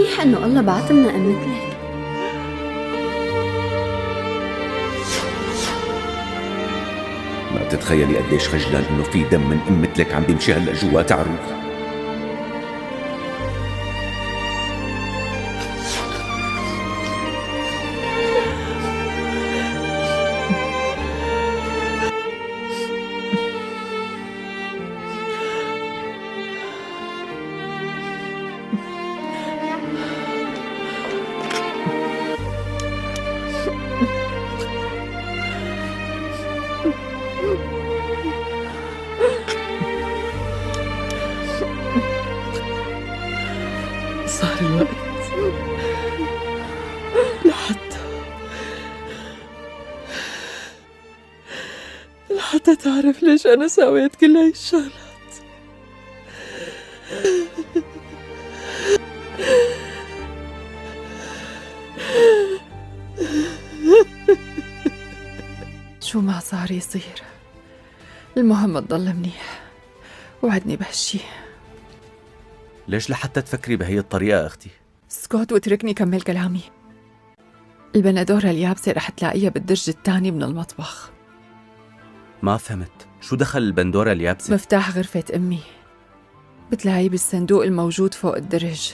منيح إنه الله بعت لنا أم مثلك. ما بتتخيلي قديش خجلان إنه في دم من أم مثلك عم بيمشي هلأ جوات عروق. صار الوقت لحتى تعرف ليش أنا سويت كل هاي الشغلات. شو ما صار يصير، المهم تضل منيح، وعدني بهالشي. ليش لحتى تفكري بهي الطريقة أختي؟ اسكت واتركني كمل كلامي. البندورة اليابسة رح تلاقيها بالدرج الثاني من المطبخ. ما فهمت، شو دخل البندورة اليابسة؟ مفتاح غرفة أمي، بتلاقيه بالصندوق الموجود فوق الدرج.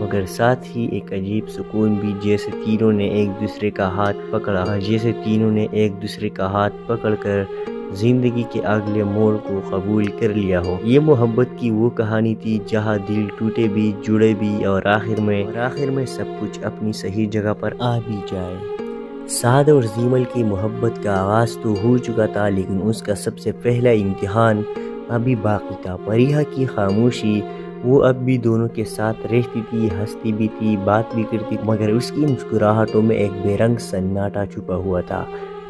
مگر ساتھ ہی ایک عجیب سکون بھی، جیسے تینوں نے ایک دوسرے کا ہاتھ پکڑ کر زندگی کے اگلے موڑ کو قبول کر لیا ہو۔ یہ محبت کی وہ کہانی تھی جہاں دل ٹوٹے بھی، جڑے بھی، اور آخر میں سب کچھ اپنی صحیح جگہ پر آ بھی جائے۔ سعد اور زیمل کی محبت کا آغاز تو ہو چکا تھا، لیکن اس کا سب سے پہلا امتحان ابھی باقی تھا۔ پریہا کی خاموشی، وہ اب بھی دونوں کے ساتھ رہتی تھی، ہنستی بھی تھی، بات بھی کرتی، مگر اس کی مسکراہٹوں میں ایک بے رنگ سناٹا چھپا ہوا تھا۔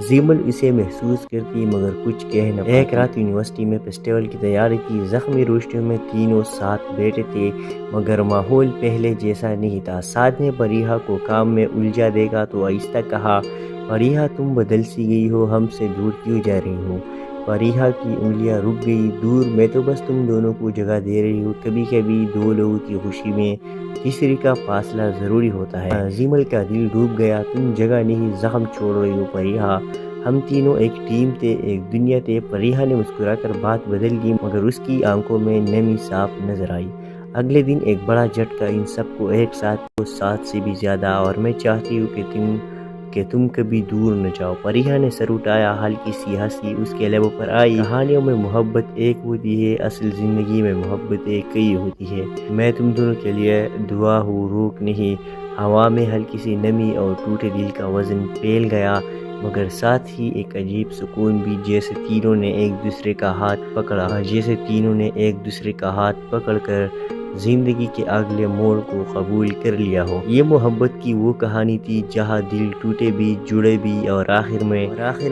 زیمل اسے محسوس کرتی مگر کچھ کہہ نہ پاتی۔ ایک رات یونیورسٹی میں فیسٹیول کی تیاری تھی، زخمی روشنیوں میں تینوں ساتھ بیٹھے تھے، مگر ماحول پہلے جیسا نہیں تھا۔ سعد نے پریہا کو کام میں الجھا دیکھا تو آہستہ کہا، پریہا تم بدل سی گئی ہو، ہم سے دور کیوں جا رہی ہو؟ پریہا کی انگلیاں رک گئی، دور میں تو بس تم دونوں کو جگہ دے رہی ہو، کبھی کبھی دو لوگوں کی خوشی میں تیسری کا فاصلہ ضروری ہوتا ہے۔ زیمل کا دل ڈوب گیا، تم جگہ نہیں زخم چھوڑ رہی ہو پریہا، ہم تینوں ایک ٹیم تھے، ایک دنیا تھے۔ پریہا نے مسکرا کر بات بدل دی، مگر اس کی آنکھوں میں نمی صاف نظر آئی۔ اگلے دن ایک بڑا جھٹکا ان سب کو ایک ساتھ سے بھی زیادہ، اور میں چاہتی ہوں کہ تم کبھی دور نہ جاؤ۔ پریہا نے سر اٹھایا، ہلکی سی ہنسی اس کے لبوں پر آئی۔ کہانیوں میں محبت ایک ہوتی ہے، اصل زندگی میں محبت کئی ہوتی ہے۔ میں تم دونوں کے لیے دعا ہوں، روک نہیں۔ ہوا میں ہلکی سی نمی اور ٹوٹے دل کا وزن پھیل گیا، مگر ساتھ ہی ایک عجیب سکون بھی، جیسے تینوں نے ایک دوسرے کا ہاتھ پکڑ کر زندگی کے اگلے موڑ کو قبول کر لیا ہو۔ یہ محبت کی وہ کہانی تھی جہاں دل ٹوٹے بھی، جڑے بھی، اور آخر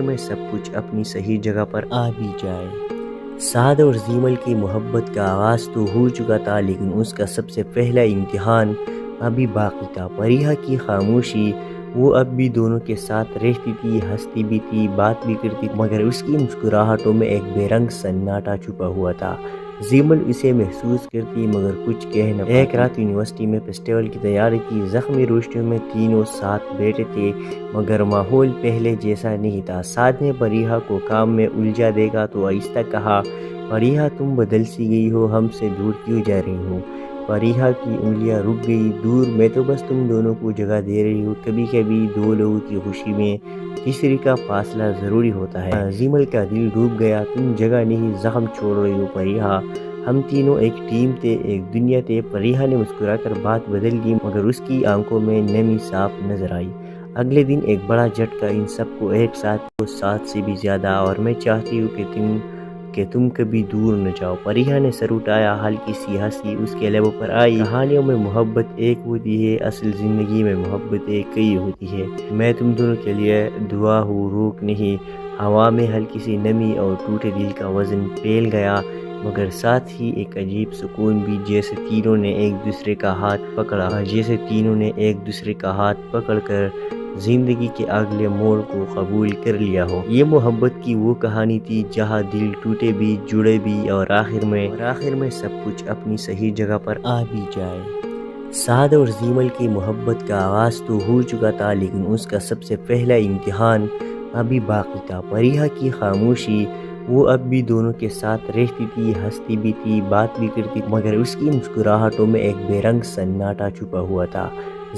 میں سب کچھ اپنی صحیح جگہ پر آ بھی جائے۔ سعد اور زیمل کی محبت کا آغاز تو ہو چکا تھا، لیکن اس کا سب سے پہلا امتحان ابھی باقی تھا۔ پریہا کی خاموشی، وہ اب بھی دونوں کے ساتھ رہتی تھی، ہنستی بھی تھی، بات بھی کرتی، مگر اس کی مسکراہٹوں میں ایک بے رنگ سناٹا چھپا ہوا تھا۔ زیمل اسے محسوس کرتی مگر کچھ کہہ نہ پاتی۔ ایک رات یونیورسٹی میں فیسٹیول کی تیاری تھی، زخمی روشنیوں میں تینوں ساتھ بیٹھے تھے، مگر ماحول پہلے جیسا نہیں تھا۔ سعد نے پریہا کو کام میں الجھا دیکھا تو آہستہ کہا، پریہا تم بدل سی گئی ہو، ہم سے دور کیوں جا رہی ہو؟ پریہا کی انگلیاں رک گئی، دور میں تو بس تم دونوں کو جگہ دے رہی ہو، کبھی کبھی دو لوگوں کی خوشی میں تیسری کا فاصلہ ضروری ہوتا ہے۔ زیمل کا دل ڈوب گیا، تم جگہ نہیں زخم چھوڑ رہی ہو پریہا، ہم تینوں ایک ٹیم تھے، ایک دنیا تھے۔ پریہا نے مسکرا کر بات بدل دی، مگر اس کی آنکھوں میں نمی صاف نظر آئی۔ اگلے دن ایک بڑا جھٹکا ان سب کو ایک ساتھ سے بھی زیادہ، اور میں چاہتی ہوں کہ تم کبھی دور نہ جاؤ۔ پریہا نے سر اٹھایا، ہلکی سی ہنسی اس کے لبوں پر آئی۔ کہانیوں میں محبت ایک ہوتی ہے، اصل زندگی میں محبت کئی ہوتی ہے۔ میں تم دونوں کے لیے دعا ہوں، روک نہیں۔ ہوا میں ہلکی سی نمی اور ٹوٹے دل کا وزن پھیل گیا، مگر ساتھ ہی ایک عجیب سکون بھی، جیسے تینوں نے ایک دوسرے کا ہاتھ پکڑ کر زندگی کے اگلے موڑ کو قبول کر لیا ہو۔ یہ محبت کی وہ کہانی تھی جہاں دل ٹوٹے بھی، جڑے بھی، اور آخر میں سب کچھ اپنی صحیح جگہ پر آ بھی جائے۔ سعد اور زیمل کی محبت کا آغاز تو ہو چکا تھا، لیکن اس کا سب سے پہلا امتحان ابھی باقی تھا۔ پریہا کی خاموشی، وہ اب بھی دونوں کے ساتھ رہتی تھی، ہنستی بھی تھی، بات بھی کرتی، مگر اس کی مسکراہٹوں میں ایک بے رنگ سناٹا چھپا ہوا تھا۔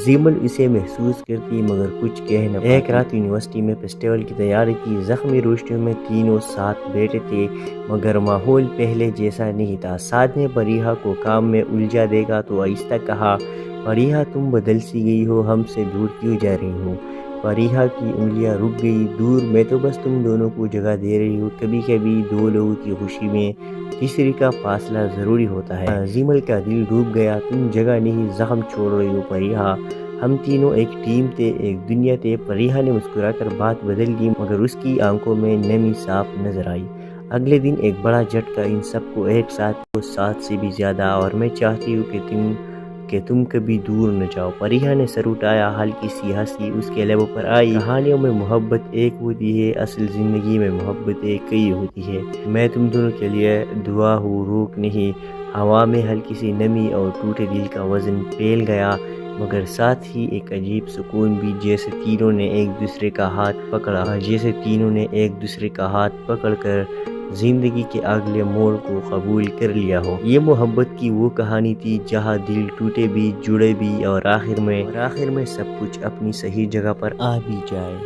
زیمل اسے محسوس کرتی مگر کچھ کہہ نہ پاتی۔ ایک رات یونیورسٹی میں فیسٹیول کی تیاری تھی، زخمی روشنیوں میں تینوں ساتھ بیٹھے تھے، مگر ماحول پہلے جیسا نہیں تھا۔ سعد نے پریہا کو کام میں الجھا دیکھا تو آہستہ کہا، پریہا تم بدل سی گئی ہو، ہم سے دور کیوں جا رہی ہو؟ پریہا کی انگلیاں رک گئی، دور میں تو بس تم دونوں کو جگہ دے رہی ہو، کبھی کبھی دو لوگوں کی خوشی میں تیسری کا فاصلہ ضروری ہوتا ہے۔ زیمل کا دل ڈوب گیا، تم جگہ نہیں زخم چھوڑ رہی ہو پریہا، ہم تینوں ایک ٹیم تھے، ایک دنیا تھے۔ پریہا نے مسکرا کر بات بدل دی، مگر اس کی آنکھوں میں نمی صاف نظر آئی۔ اگلے دن ایک بڑا جھٹکا ان سب کو ایک ساتھ سے بھی زیادہ، اور میں چاہتی ہوں کہ تم کبھی دور نہ جاؤ۔ پریہا نے سر اٹھایا، ہلکی سی ہنسی اس کے لبوں پر آئی۔ کہانیوں میں محبت ایک ہوتی ہے، اصل زندگی میں محبت کئی ہوتی ہے۔ میں تم دونوں کے لیے دعا ہوں، روک نہیں۔ ہوا میں ہلکی سی نمی اور ٹوٹے دل کا وزن پھیل گیا، مگر ساتھ ہی ایک عجیب سکون بھی، جیسے تینوں نے ایک دوسرے کا ہاتھ پکڑ کر زندگی کے اگلے موڑ کو قبول کر لیا ہو۔ یہ محبت کی وہ کہانی تھی جہاں دل ٹوٹے بھی، جڑے بھی اور آخر میں سب کچھ اپنی صحیح جگہ پر آ بھی جائے۔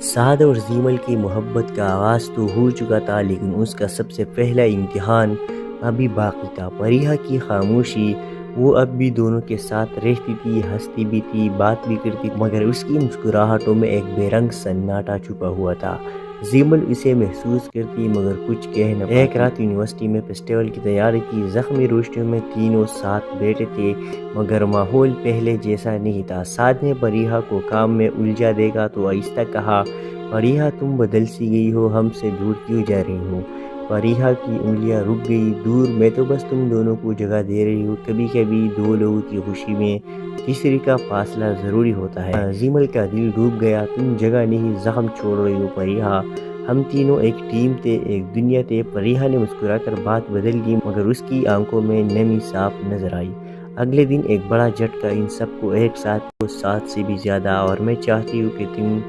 سعد اور زیمل کی محبت کا آغاز تو ہو چکا تھا، لیکن اس کا سب سے پہلا امتحان ابھی باقی تھا۔ پریہا کی خاموشی، وہ اب بھی دونوں کے ساتھ رہتی تھی، ہنستی بھی تھی، بات بھی کرتی، مگر اس کی مسکراہٹوں میں ایک بے رنگ سناٹا چھپا ہوا تھا۔ زیمل اسے محسوس کرتی مگر کچھ کہہ نہ پاتی۔ ایک رات یونیورسٹی میں فیسٹیول کی تیاری تھی، زخمی روشنیوں میں تینوں ساتھ بیٹھے تھے، مگر ماحول پہلے جیسا نہیں تھا۔ سعد نے پریہا کو کام میں الجھا دیکھا تو آہستہ کہا، پریہا تم بدل سی گئی ہو، ہم سے دور کیوں جا رہی ہو؟ پریہا کی انگلیاں رک گئی، دور میں تو بس تم دونوں کو جگہ دے رہی ہو، کبھی کبھی دو لوگوں کی خوشی میں تیسری کا فاصلہ ضروری ہوتا ہے۔ زیمل کا دل ڈوب گیا، تم جگہ نہیں زخم چھوڑ رہی ہو پریہا، ہم تینوں ایک ٹیم تھے، ایک دنیا تھے۔ پریہا نے مسکرا کر بات بدل دی، مگر اس کی آنکھوں میں نمی صاف نظر آئی۔ اگلے دن ایک بڑا جھٹکا ان سب کو ایک ساتھ سے بھی زیادہ، اور میں چاہتی ہوں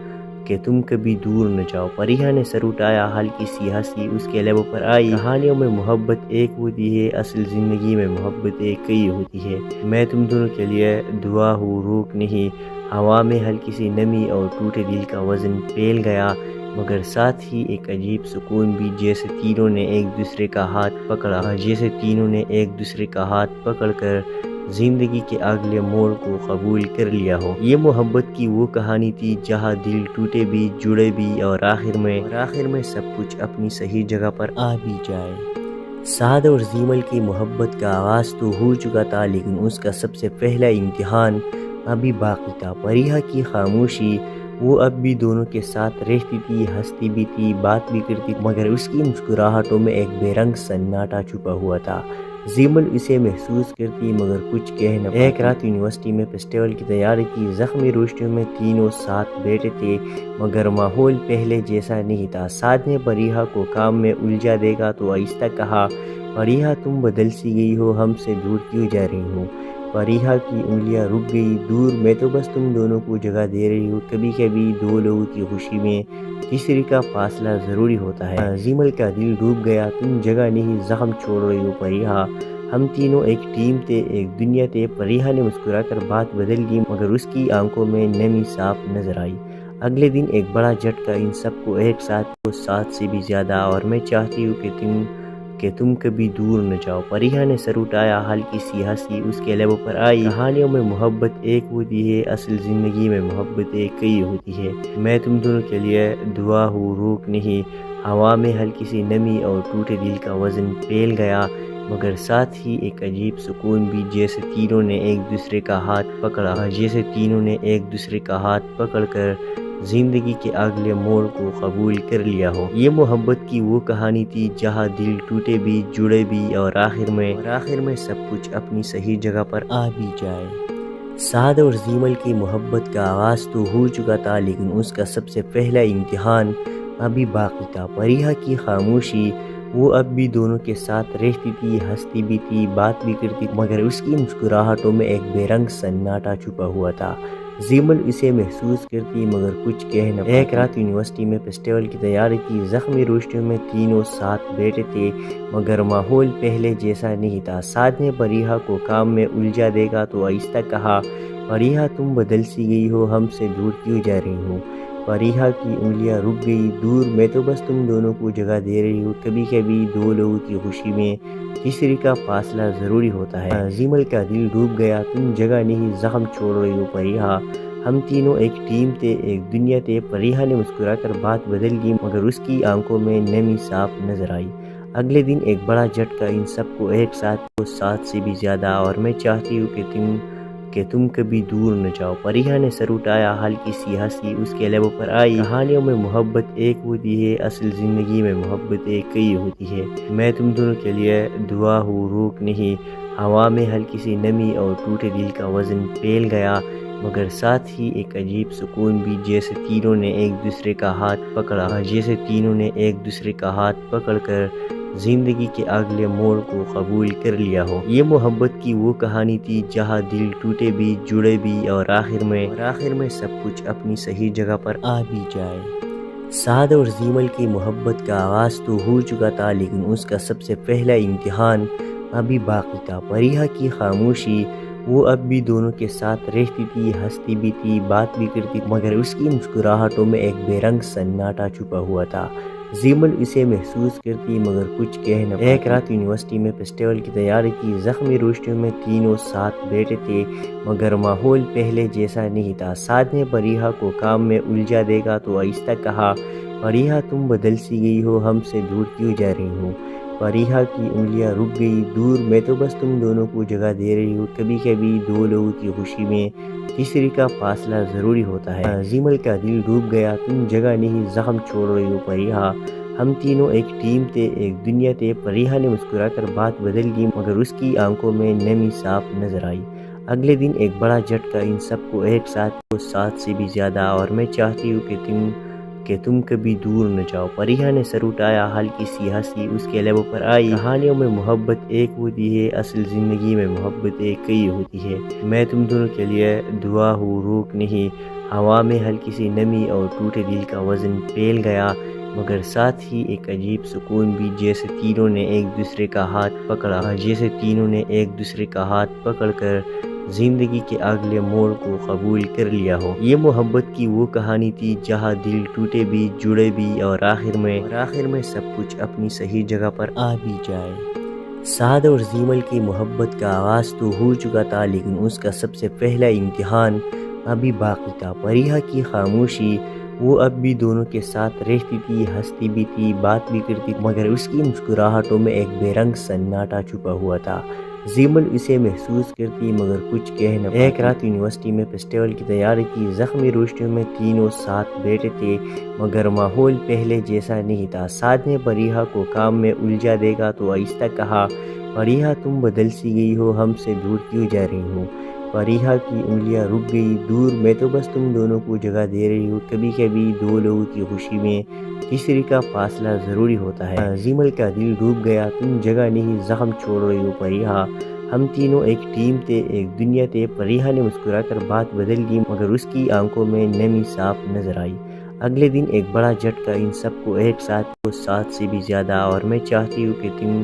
کہ تم کبھی دور نہ جاؤ۔ پریہا نے سر اٹھایا، ہلکی سی ہنسی اس کے لبوں پر آئی۔ کہانیوں میں محبت ایک ہوتی ہے، اصل زندگی میں محبت کئی ہوتی ہے۔ میں تم دونوں کے لیے دعا ہوں، روک نہیں۔ ہوا میں ہلکی سی نمی اور ٹوٹے دل کا وزن پھیل گیا، مگر ساتھ ہی ایک عجیب سکون بھی، جیسے تینوں نے ایک دوسرے کا ہاتھ پکڑ کر زندگی کے اگلے موڑ کو قبول کر لیا ہو۔ یہ محبت کی وہ کہانی تھی جہاں دل ٹوٹے بھی، جڑے بھی اور آخر میں سب کچھ اپنی صحیح جگہ پر آ بھی جائے۔ سعد اور زیمل کی محبت کا آغاز تو ہو چکا تھا، لیکن اس کا سب سے پہلا امتحان ابھی باقی تھا۔ پریہا کی خاموشی، وہ اب بھی دونوں کے ساتھ رہتی تھی، ہنستی بھی تھی، بات بھی کرتی، مگر اس کی مسکراہٹوں میں ایک بے رنگ سناٹا چھپا ہوا تھا۔ زیمل اسے محسوس کرتی مگر کچھ کہہ نہ پاتی۔ ایک رات یونیورسٹی میں فیسٹیول کی تیاری تھی، زخمی روشنیوں میں تینوں ساتھ بیٹھے تھے، مگر ماحول پہلے جیسا نہیں تھا۔ سعد نے پریہا کو کام میں الجھا دیکھا تو آہستہ کہا، پریہا تم بدل سی گئی ہو، ہم سے دور کیوں جا رہی ہو؟ پریہا کی انگلیاں رک گئی، دور میں تو بس تم دونوں کو جگہ دے رہی ہو، کبھی کبھی دو لوگوں کی خوشی میں تیسری کا فاصلہ ضروری ہوتا ہے۔ زیمل کا دل ڈوب گیا، تم جگہ نہیں زخم چھوڑ رہی ہو پریہا، ہم تینوں ایک ٹیم تھے، ایک دنیا تھے۔ پریہا نے مسکرا کر بات بدل دی، مگر اس کی آنکھوں میں نمی صاف نظر آئی۔ اگلے دن ایک بڑا جھٹکا ان سب کو ایک ساتھ سے بھی زیادہ، اور میں چاہتی ہوں کہ تم کبھی دور نہ جاؤ۔ پریہا نے سر اٹھایا، ہلکی سی ہنسی اس کے لبوں پر آئی۔ کہانیوں میں محبت ایک ہوتی ہے، اصل زندگی میں محبت کئی ہوتی ہے۔ میں تم دونوں کے لیے دعا ہوں، روک نہیں۔ ہوا میں ہلکی سی نمی اور ٹوٹے دل کا وزن پھیل گیا، مگر ساتھ ہی ایک عجیب سکون بھی، جیسے تینوں نے ایک دوسرے کا ہاتھ پکڑ کر زندگی کے اگلے موڑ کو قبول کر لیا ہو۔ یہ محبت کی وہ کہانی تھی جہاں دل ٹوٹے بھی، جڑے بھی اور آخر میں سب کچھ اپنی صحیح جگہ پر آ بھی جائے۔ سعد اور زیمل کی محبت کا آغاز تو ہو چکا تھا، لیکن اس کا سب سے پہلا امتحان ابھی باقی تھا۔ پریہا کی خاموشی، وہ اب بھی دونوں کے ساتھ رہتی تھی، ہنستی بھی تھی، بات بھی کرتی، مگر اس کی مسکراہٹوں میں ایک بے رنگ سناٹا چھپا ہوا تھا۔ زیمل اسے محسوس کرتی مگر کچھ کہہ نہ پاتی۔ ایک رات یونیورسٹی میں فیسٹیول کی تیاری تھی، زخمی روشنیوں میں تینوں ساتھ بیٹھے تھے، مگر ماحول پہلے جیسا نہیں تھا۔ سعد نے پریہا کو کام میں الجھا دیکھا تو آہستہ کہا، پریہا تم بدل سی گئی ہو، ہم سے دور کیوں جا رہی ہو؟ پریہا کی انگلیاں رک گئی، دور میں تو بس تم دونوں کو جگہ دے رہی ہو، کبھی کبھی دو لوگوں کی خوشی میں تیسری کا فاصلہ ضروری ہوتا ہے۔ زیمل کا دل ڈوب گیا، تم جگہ نہیں زخم چھوڑ رہی ہو پریہا، ہم تینوں ایک ٹیم تھے، ایک دنیا تھے۔ پریہا نے مسکرا کر بات بدل دی، مگر اس کی آنکھوں میں نمی صاف نظر آئی۔ اگلے دن ایک بڑا جھٹکا ان سب کو ایک ساتھ سے بھی زیادہ، اور میں چاہتی ہوں کہ تم کبھی دور نہ جاؤ۔ پریہا نے سر اٹھایا، ہلکی سی ہنسی اس کے لبوں پر آئی۔ کہانیوں میں محبت ایک ہوتی ہے، اصل زندگی میں محبت کئی ہوتی ہے۔ میں تم دونوں کے لیے دعا ہوں، روک نہیں۔ ہوا میں ہلکی سی نمی اور ٹوٹے دل کا وزن پھیل گیا، مگر ساتھ ہی ایک عجیب سکون بھی، جیسے تینوں نے ایک دوسرے کا ہاتھ پکڑ کر زندگی کے اگلے موڑ کو قبول کر لیا ہو۔ یہ محبت کی وہ کہانی تھی جہاں دل ٹوٹے بھی، جڑے بھی اور آخر میں سب کچھ اپنی صحیح جگہ پر آ بھی جائے۔ سعد اور زیمل کی محبت کا آغاز تو ہو چکا تھا، لیکن اس کا سب سے پہلا امتحان ابھی باقی تھا۔ پریہا کی خاموشی، وہ اب بھی دونوں کے ساتھ رہتی تھی، ہنستی بھی تھی، بات بھی کرتی، مگر اس کی مسکراہٹوں میں ایک بے رنگ سناٹا چھپا ہوا تھا۔ زیمل اسے محسوس کرتی مگر کچھ کہہ نہ پاتی۔ ایک رات یونیورسٹی میں فیسٹیول کی تیاری تھی، زخمی روشنیوں میں تینوں ساتھ بیٹھے تھے، مگر ماحول پہلے جیسا نہیں تھا۔ سعد نے پریہا کو کام میں الجھا دے گا تو آہستہ کہا، پریہا تم بدل سی گئی ہو، ہم سے دور کیوں جا رہی ہو؟ پریہا کی انگلیاں رک گئی، دور میں تو بس تم دونوں کو جگہ دے رہی ہو، کبھی کبھی دو لوگوں کی خوشی میں تیسری کا فاصلہ ضروری ہوتا ہے۔ زیمل کا دل ڈوب گیا، تم جگہ نہیں زخم چھوڑ رہی ہو پریہا، ہم تینوں ایک ٹیم تھے، ایک دنیا تھے۔ پریہا نے مسکرا کر بات بدل دی، مگر اس کی آنکھوں میں نمی صاف نظر آئی۔ اگلے دن ایک بڑا جھٹکا ان سب کو ایک ساتھ سے بھی زیادہ، اور میں چاہتی ہوں کہ تم کبھی دور نہ جاؤ۔ پریہا نے سر اٹھایا، ہلکی سی ہنسی اس کے لبوں پر آئی۔ کہانیوں میں محبت ایک ہوتی ہے، اصل زندگی میں محبت ایک کئی ہوتی ہے۔ میں تم دونوں کے لیے دعا ہوں، روک نہیں۔ ہوا میں ہلکی سی نمی اور ٹوٹے دل کا وزن پھیل گیا، مگر ساتھ ہی ایک عجیب سکون بھی، جیسے تینوں نے ایک دوسرے کا ہاتھ پکڑ کر زندگی کے اگلے موڑ کو قبول کر لیا ہو۔ یہ محبت کی وہ کہانی تھی جہاں دل ٹوٹے بھی، جڑے بھی، اور آخر میں سب کچھ اپنی صحیح جگہ پر آ بھی جائے۔ سعد اور زیمل کی محبت کا آغاز تو ہو چکا تھا، لیکن اس کا سب سے پہلا امتحان ابھی باقی تھا۔ پریہا کی خاموشی، وہ اب بھی دونوں کے ساتھ رہتی تھی، ہنستی بھی تھی، بات بھی کرتی، مگر اس کی مسکراہٹوں میں ایک بے رنگ سناٹا چھپا ہوا تھا۔ زیمل اسے محسوس کرتی مگر کچھ کہہ نہ پاتی۔ ایک رات یونیورسٹی میں فیسٹیول کی تیاری تھی، زخمی روشنیوں میں تینوں ساتھ بیٹھے تھے، مگر ماحول پہلے جیسا نہیں تھا۔ سعد نے پریہا کو کام میں الجھا دے گا تو آہستہ کہا، پریہا تم بدل سی گئی ہو، ہم سے دور کیوں جا رہی ہو؟ پریہا کی انگلیاں رک گئی، دور میں تو بس تم دونوں کو جگہ دے رہی ہو، کبھی کبھی دو لوگوں کی خوشی میں تیسری کا فاصلہ ضروری ہوتا ہے۔ زیمل کا دل ڈوب گیا، تم جگہ نہیں زخم چھوڑ رہی ہو پریہا، ہم تینوں ایک ٹیم تھے، ایک دنیا تھے۔ پریہا نے مسکرا کر بات بدل دی، مگر اس کی آنکھوں میں نمی صاف نظر آئی۔ اگلے دن ایک بڑا جھٹکا ان سب کو ایک ساتھ سے بھی زیادہ، اور میں چاہتی ہوں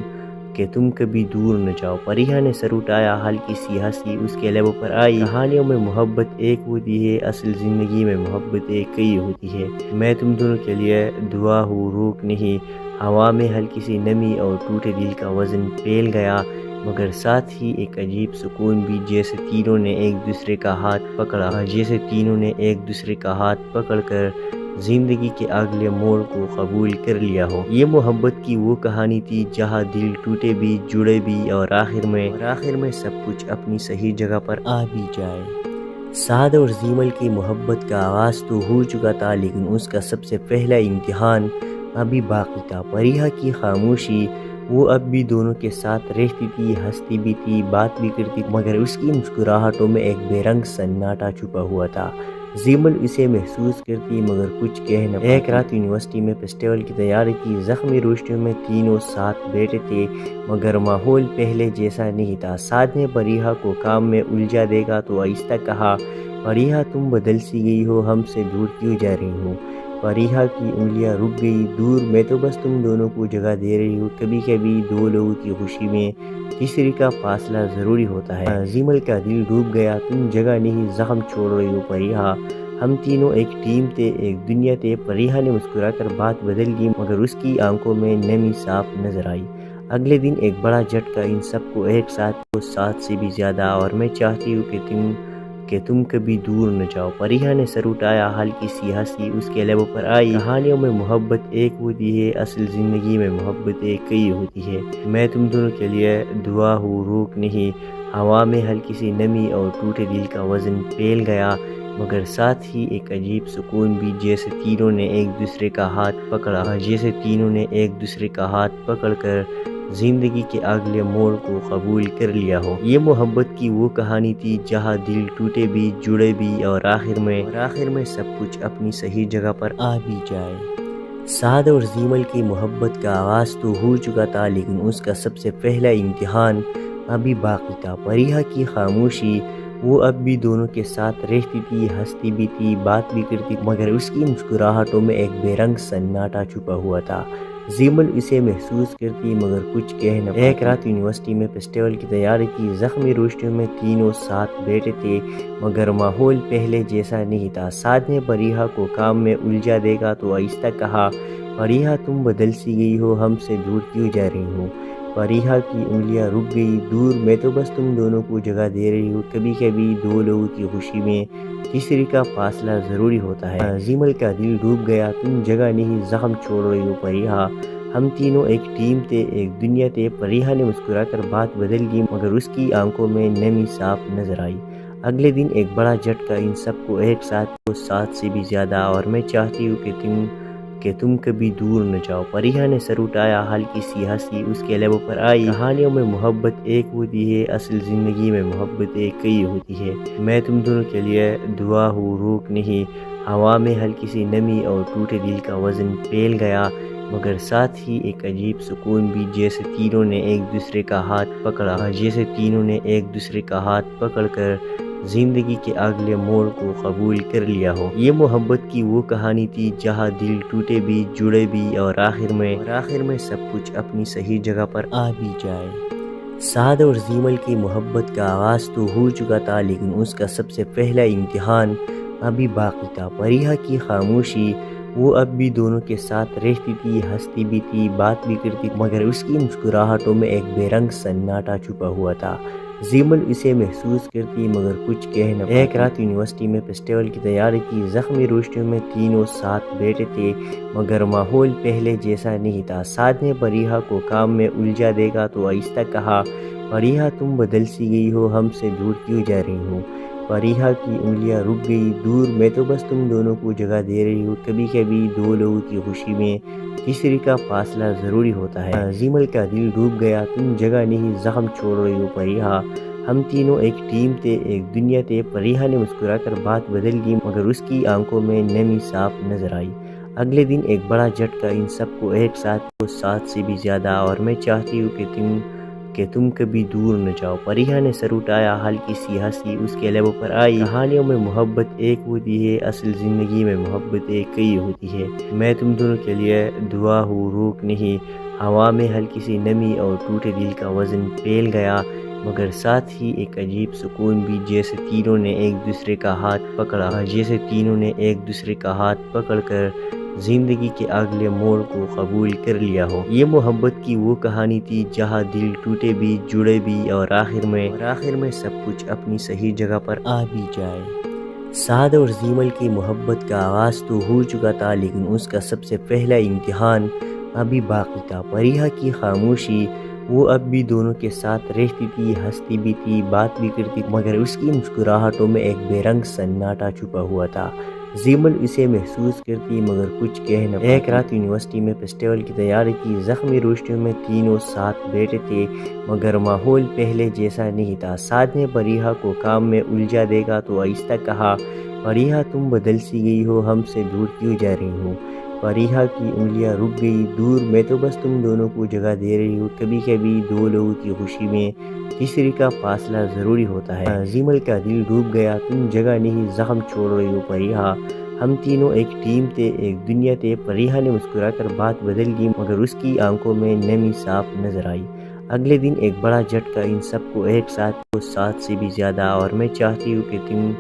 کہ تم کبھی دور نہ جاؤ۔ پریہا نے سر اٹھایا، ہلکی سی ہنسی اس کے لبوں پر آئی۔ کہانیوں میں محبت ایک ہوتی ہے، اصل زندگی میں محبت ایک کئی ہوتی ہے۔ میں تم دونوں کے لیے دعا ہوں، روک نہیں۔ ہوا میں ہلکی سی نمی اور ٹوٹے دل کا وزن پھیل گیا، مگر ساتھ ہی ایک عجیب سکون بھی، جیسے تینوں نے ایک دوسرے کا ہاتھ پکڑ کر زندگی کے اگلے موڑ کو قبول کر لیا ہو۔ یہ محبت کی وہ کہانی تھی جہاں دل ٹوٹے بھی، جڑے بھی، اور آخر میں سب کچھ اپنی صحیح جگہ پر آ بھی جائے۔ سعد اور زیمل کی محبت کا آغاز تو ہو چکا تھا، لیکن اس کا سب سے پہلا امتحان ابھی باقی تھا۔ پریہا کی خاموشی، وہ اب بھی دونوں کے ساتھ رہتی تھی، ہنستی بھی تھی، بات بھی کرتی، مگر اس کی مسکراہٹوں میں ایک بے رنگ سناٹا چھپا ہوا تھا۔ زیمل اسے محسوس کرتی مگر کچھ کہہ نہ پاتی۔ ایک رات یونیورسٹی میں فیسٹیول کی تیاری تھی، زخمی روشنیوں میں تینوں ساتھ بیٹھے تھے، مگر ماحول پہلے جیسا نہیں تھا۔ سعد نے پریہا کو کام میں الجھا دے گا تو آہستہ کہا، پریہا تم بدل سی گئی ہو، ہم سے دور کیوں جا رہی ہو؟ پریہا کی انگلیاں رک گئی، دور میں تو بس تم دونوں کو جگہ دے رہی ہو، کبھی کبھی دو لوگوں کی خوشی میں تیسری کا فاصلہ ضروری ہوتا ہے۔ زیمل کا دل ڈوب گیا، تم جگہ نہیں زخم چھوڑ رہی ہو پریہا، ہم تینوں ایک ٹیم تھے، ایک دنیا تھے۔ پریہا نے مسکرا کر بات بدل دی، مگر اس کی آنکھوں میں نمی صاف نظر آئی۔ اگلے دن ایک بڑا جھٹکا ان سب کو ایک ساتھ سے بھی زیادہ، اور میں چاہتی ہوں کہ تم کبھی دور نہ جاؤ۔ پریہا نے سر اٹھایا، ہلکی سی ہنسی اس کے لبوں پر آئی۔ کہانیوں میں محبت ایک ہوتی ہے، اصل زندگی میں محبت ایک کئی ہوتی ہے۔ میں تم دونوں کے لیے دعا ہوں، روک نہیں۔ ہوا میں ہلکی سی نمی اور ٹوٹے دل کا وزن پھیل گیا، مگر ساتھ ہی ایک عجیب سکون بھی، جیسے تینوں نے ایک دوسرے کا ہاتھ پکڑ کر زندگی کے اگلے موڑ کو قبول کر لیا ہو۔ یہ محبت کی وہ کہانی تھی جہاں دل ٹوٹے بھی، جڑے بھی، اور آخر میں سب کچھ اپنی صحیح جگہ پر آ بھی جائے۔ سعد اور زیمل کی محبت کا آغاز تو ہو چکا تھا، لیکن اس کا سب سے پہلا امتحان ابھی باقی تھا۔ پریہا کی خاموشی، وہ اب بھی دونوں کے ساتھ رہتی تھی، ہنستی بھی تھی، بات بھی کرتی، مگر اس کی مسکراہٹوں میں ایک بے رنگ سناٹا چھپا ہوا تھا۔ زیمل اسے محسوس کرتی مگر کچھ کہہ نہ پاتی۔ ایک رات یونیورسٹی میں فیسٹیول کی تیاری کی، زخمی روشنیوں میں تینوں ساتھ بیٹھے تھے مگر ماحول پہلے جیسا نہیں تھا۔ سعد نے پریحا کو کام میں الجھا دیکھا تو آہستہ کہا، پریحا تم بدل سی گئی ہو، ہم سے دور کیوں جا رہی ہو؟ پریحا کی انگلیاں رک گئی، دور میں تو بس تم دونوں کو جگہ دے رہی ہو، کبھی کبھی دو لوگوں کی خوشی میں تیسری کا فاصلہ ضروری ہوتا ہے۔ زیمل کا دل ڈوب گیا، تم جگہ نہیں زخم چھوڑ رہی ہو پریحا، ہم تینوں ایک ٹیم تھے، ایک دنیا تھے۔ پریحا نے مسکرا کر بات بدل دی مگر اس کی آنکھوں میں نمی صاف نظر آئی۔ اگلے دن ایک بڑا جھٹکا ان سب کو ایک ساتھ سے بھی زیادہ، اور میں چاہتی ہوں کہ تم کبھی دور نہ جاؤ۔ پریحا نے سر اٹھایا، ہلکی سی ہنسی اس کے لبوں پر آئی۔ کہانیوں میں محبت ایک ہوتی ہے، اصل زندگی میں محبت ایک کئی ہوتی ہے۔ میں تم دونوں کے لیے دعا ہوں، روک نہیں۔ ہوا میں ہلکی سی نمی اور ٹوٹے دل کا وزن پھیل گیا مگر ساتھ ہی ایک عجیب سکون بھی، جیسے تینوں نے ایک دوسرے کا ہاتھ پکڑ کر زندگی کے اگلے موڑ کو قبول کر لیا ہو۔ یہ محبت کی وہ کہانی تھی جہاں دل ٹوٹے بھی، جڑے بھی، اور آخر میں سب کچھ اپنی صحیح جگہ پر آ بھی جائے۔ سعد اور زیمل کی محبت کا آغاز تو ہو چکا تھا لیکن اس کا سب سے پہلا امتحان ابھی باقی تھا۔ پریحا کی خاموشی، وہ اب بھی دونوں کے ساتھ رہتی تھی، ہنستی بھی تھی، بات بھی کرتی، مگر اس کی مسکراہٹوں میں ایک بے رنگ سناٹا چھپا ہوا تھا۔ زیمل اسے محسوس کرتی مگر کچھ کہہ نہ پاتی۔ ایک رات یونیورسٹی میں فیسٹیول کی تیاری کی، زخمی روشنیوں میں تینوں ساتھ بیٹھے تھے مگر ماحول پہلے جیسا نہیں تھا۔ سعد نے پریحا کو کام میں الجھا دیکھا تو آہستہ کہا، پریحا تم بدل سی گئی ہو، ہم سے دور کیوں جا رہی ہو؟ پریحا کی انگلیاں رک گئی، دور میں تو بس تم دونوں کو جگہ دے رہی ہو، کبھی کبھی دو لوگوں کی خوشی میں تیسری کا فاصلہ ضروری ہوتا ہے۔ زیمل کا دل ڈوب گیا، تم جگہ نہیں زخم چھوڑ رہی ہو پریحا، ہم تینوں ایک ٹیم تھے، ایک دنیا تھے۔ پریحا نے مسکرا کر بات بدل دی مگر اس کی آنکھوں میں نمی صاف نظر آئی۔ اگلے دن ایک بڑا جھٹکا ان سب کو ایک ساتھ سے بھی زیادہ، اور میں چاہتی ہوں کہ تم کبھی دور نہ جاؤ۔ پریحا نے سر اٹھایا، ہلکی سی ہنسی اس کے لبوں پر آئی۔ کہانیوں میں محبت ایک ہوتی ہے، اصل زندگی میں محبت ایک کئی ہوتی ہے۔ میں تم دونوں کے لیے دعا ہوں، روک نہیں۔ ہوا میں ہلکی سی نمی اور ٹوٹے دل کا وزن پھیل گیا مگر ساتھ ہی ایک عجیب سکون بھی، جیسے تینوں نے ایک دوسرے کا ہاتھ پکڑ کر زندگی کے اگلے موڑ کو قبول کر لیا ہو۔ یہ محبت کی وہ کہانی تھی جہاں دل ٹوٹے بھی، جڑے بھی، اور آخر میں سب کچھ اپنی صحیح جگہ پر آ بھی جائے۔ سعد اور زیمل کی محبت کا آغاز تو ہو چکا تھا لیکن اس کا سب سے پہلا امتحان ابھی باقی تھا۔ پریحا کی خاموشی، وہ اب بھی دونوں کے ساتھ رہتی تھی، ہنستی بھی تھی، بات بھی کرتی، مگر اس کی مسکراہٹوں میں ایک بے رنگ سناٹا چھپا ہوا تھا۔ زیمل اسے محسوس کرتی مگر کچھ کہہ نہ پاتی۔ ایک رات یونیورسٹی میں فیسٹیول کی تیاری کی، زخمی روشنیوں میں تینوں ساتھ بیٹھے تھے مگر ماحول پہلے جیسا نہیں تھا۔ سعد نے پریحا کو کام میں الجھا دیکھا تو آہستہ کہا، پریحا تم بدل سی گئی ہو، ہم سے دور کیوں جا رہی ہو؟ پریحا کی انگلیاں رک گئی، دور میں تو بس تم دونوں کو جگہ دے رہی ہو، کبھی کبھی دو لوگوں کی خوشی میں تیسری کا فاصلہ ضروری ہوتا ہے۔ زیمل کا دل ڈوب گیا، تم جگہ نہیں زخم چھوڑ رہی ہو پریحا، ہم تینوں ایک ٹیم تھے، ایک دنیا تھے۔ پریحا نے مسکرا کر بات بدل دی مگر اس کی آنکھوں میں نمی صاف نظر آئی۔ اگلے دن ایک بڑا جھٹکا ان سب کو ایک ساتھ سے بھی زیادہ، اور میں چاہتی ہوں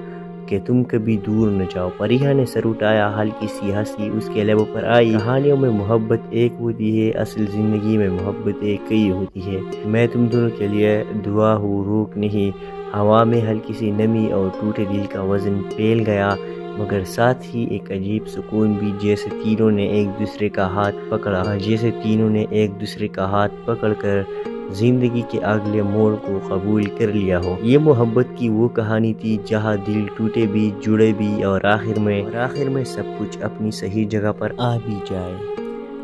کہ تم کبھی دور نہ جاؤ۔ پریحا نے سر اٹھایا، ہلکی سی ہنسی اس کے لبوں پر آئی۔ کہانیوں میں محبت ایک ہوتی ہے، اصل زندگی میں محبت ایک کئی ہوتی ہے۔ میں تم دونوں کے لیے دعا ہوں، روک نہیں۔ ہوا میں ہلکی سی نمی اور ٹوٹے دل کا وزن پھیل گیا مگر ساتھ ہی ایک عجیب سکون بھی، جیسے تینوں نے ایک دوسرے کا ہاتھ پکڑ کر زندگی کے اگلے موڑ کو قبول کر لیا ہو۔ یہ محبت کی وہ کہانی تھی جہاں دل ٹوٹے بھی، جڑے بھی، اور آخر میں سب کچھ اپنی صحیح جگہ پر آ بھی جائے۔